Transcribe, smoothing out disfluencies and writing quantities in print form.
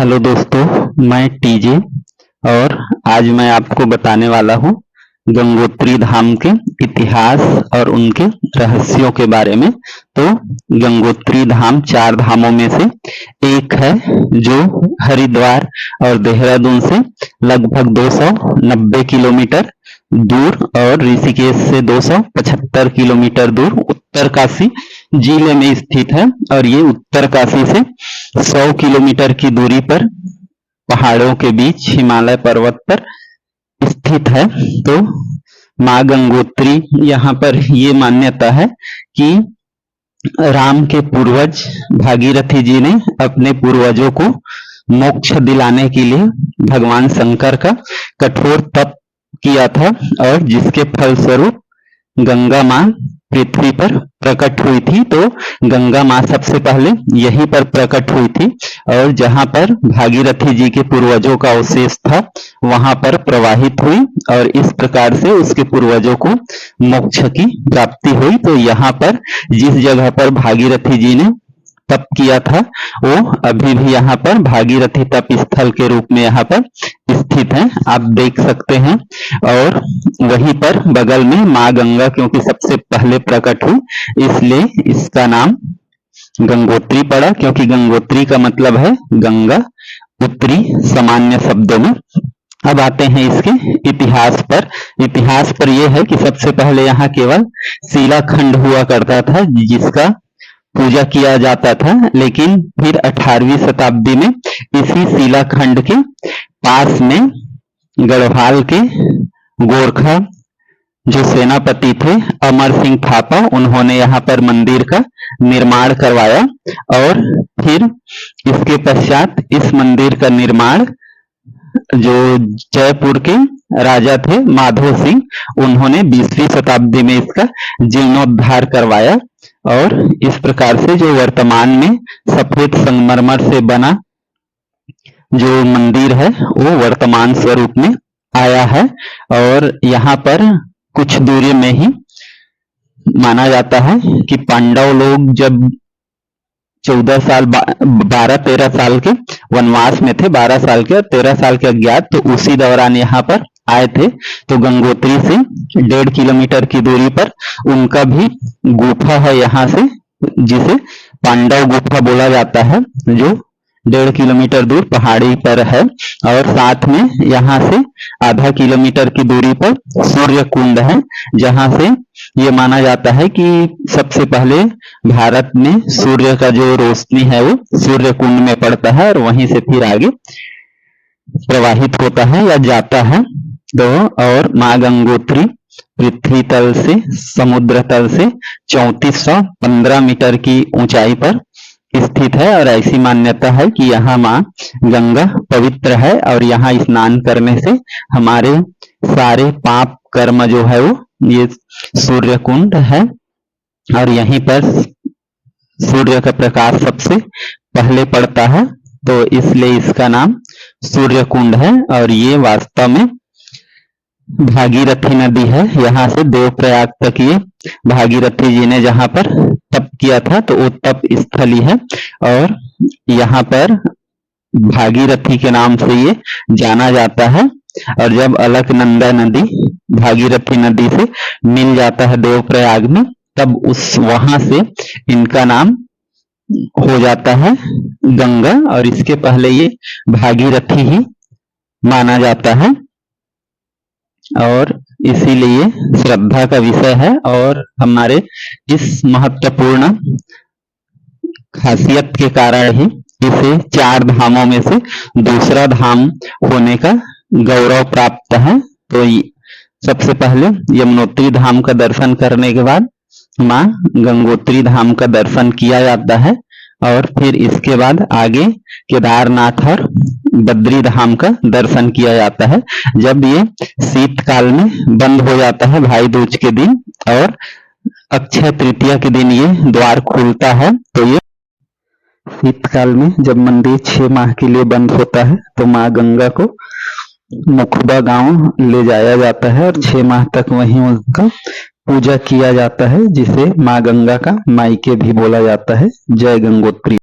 Hello दोस्तों, मैं TJ और आज मैं आपको बताने वाला हूँ गंगोत्री धाम के इतिहास और उनके रहस्यों के बारे में। तो गंगोत्री धाम 4 धामों में से एक है जो हरिद्वार और देहरादून से लगभग 290 किलोमीटर दूर और ऋषिकेश से 275 किलोमीटर दूर उत्तरकाशी जिले में स्थित है। और ये उत्तरकाशी से 100 किलोमीटर की दूरी पर पहाड़ों के बीच हिमालय पर्वत पर स्थित है। तो माँ गंगोत्री, यहाँ पर ये मान्यता है कि राम के पूर्वज भागीरथी जी ने अपने पूर्वजों को मोक्ष दिलाने के लिए भगवान शंकर का कठोर तप किया था और जिसके फलस्वरूप गंगा माँ पृथ्वी पर प्रकट हुई थी। तो गंगा माँ सबसे पहले यहीं पर प्रकट हुई थी और जहां पर भागीरथी जी के पूर्वजों का अवशेष था वहां पर प्रवाहित हुई और इस प्रकार से उसके पूर्वजों को मोक्ष की प्राप्ति हुई। तो यहाँ पर जिस जगह पर भागीरथी जी ने तप किया था वो अभी भी यहाँ पर भागीरथी तप स्थल के रूप में यहाँ पर स्थित है, आप देख सकते हैं। और वहीं पर बगल में माँ गंगा, क्योंकि सबसे पहले प्रकट हुई इसलिए इसका नाम गंगोत्री पड़ा, क्योंकि गंगोत्री का मतलब है गंगा उत्तरी सामान्य शब्दों में। अब आते हैं इसके इतिहास पर। इतिहास पर यह है कि सबसे पहले यहाँ केवल शिलाखंड हुआ करता था जिसका पूजा किया जाता था, लेकिन फिर 18वीं शताब्दी में इसी शिलाखंड के पास में गढ़वाल के गोरखा जो सेनापति थे अमर सिंह थापा, उन्होंने यहाँ पर मंदिर का निर्माण करवाया। और फिर इसके पश्चात इस मंदिर का निर्माण जो जयपुर के राजा थे माधो सिंह, उन्होंने 20वीं शताब्दी में इसका जीर्णोद्धार करवाया। और इस प्रकार से जो वर्तमान में सफेद संगमरमर से बना जो मंदिर है वो वर्तमान स्वरूप में आया है। और यहाँ पर कुछ दूरी में ही माना जाता है कि पांडव लोग जब 12-13 साल के वनवास में थे, 12 साल के और 13 साल के अज्ञात, तो उसी दौरान यहाँ पर आए थे। तो गंगोत्री से 1.5 किलोमीटर की दूरी पर उनका भी गुफा है यहाँ से, जिसे पांडव गुफा बोला जाता है, जो 1.5 किलोमीटर दूर पहाड़ी पर है। और साथ में यहाँ से आधा किलोमीटर की दूरी पर सूर्य कुंड है, जहाँ से ये माना जाता है कि सबसे पहले भारत में सूर्य का जो रोशनी है वो सूर्य कुंड में पड़ता है और वहीं से फिर आगे प्रवाहित होता है या जाता है। तो और माँ गंगोत्री पृथ्वी तल से, समुद्र तल से 3415 मीटर की ऊंचाई पर स्थित है। और ऐसी मान्यता है कि यहाँ माँ गंगा पवित्र है और यहाँ स्नान करने से हमारे सारे पाप कर्म जो है वो, ये सूर्य कुंड है और यहीं पर सूर्य का प्रकाश सबसे पहले पड़ता है, तो इसलिए इसका नाम सूर्य कुंड है। और ये वास्तव में भागीरथी नदी है, यहाँ से देवप्रयाग तक ये भागीरथी जी ने जहाँ पर तप किया था तो वो तप स्थली है और यहाँ पर भागीरथी के नाम से ये जाना जाता है। और जब अलकनंदा नदी भागीरथी नदी से मिल जाता है देवप्रयाग में, तब उस वहां से इनका नाम हो जाता है गंगा, और इसके पहले ये भागीरथी ही माना जाता है और इसीलिए श्रद्धा का विषय है। और हमारे इस महत्वपूर्ण खासियत के कारण ही इसे 4 धामों में से दूसरा धाम होने का गौरव प्राप्त है। तो सबसे पहले यमुनोत्री धाम का दर्शन करने के बाद माँ गंगोत्री धाम का दर्शन किया जाता है और फिर इसके बाद आगे केदारनाथ और बद्री धाम का दर्शन किया जाता है। जब ये शीतकाल में बंद हो जाता है भाई दूज के दिन और अक्षय तृतीया के दिन ये द्वार खुलता है, तो ये शीतकाल में जब मंदिर 6 माह के लिए बंद होता है तो माँ गंगा को मुखबा गांव ले जाया जाता है और 6 माह तक वहीं उनका पूजा किया जाता है, जिसे माँ गंगा का मायके भी बोला जाता है। जय गंगोत्री।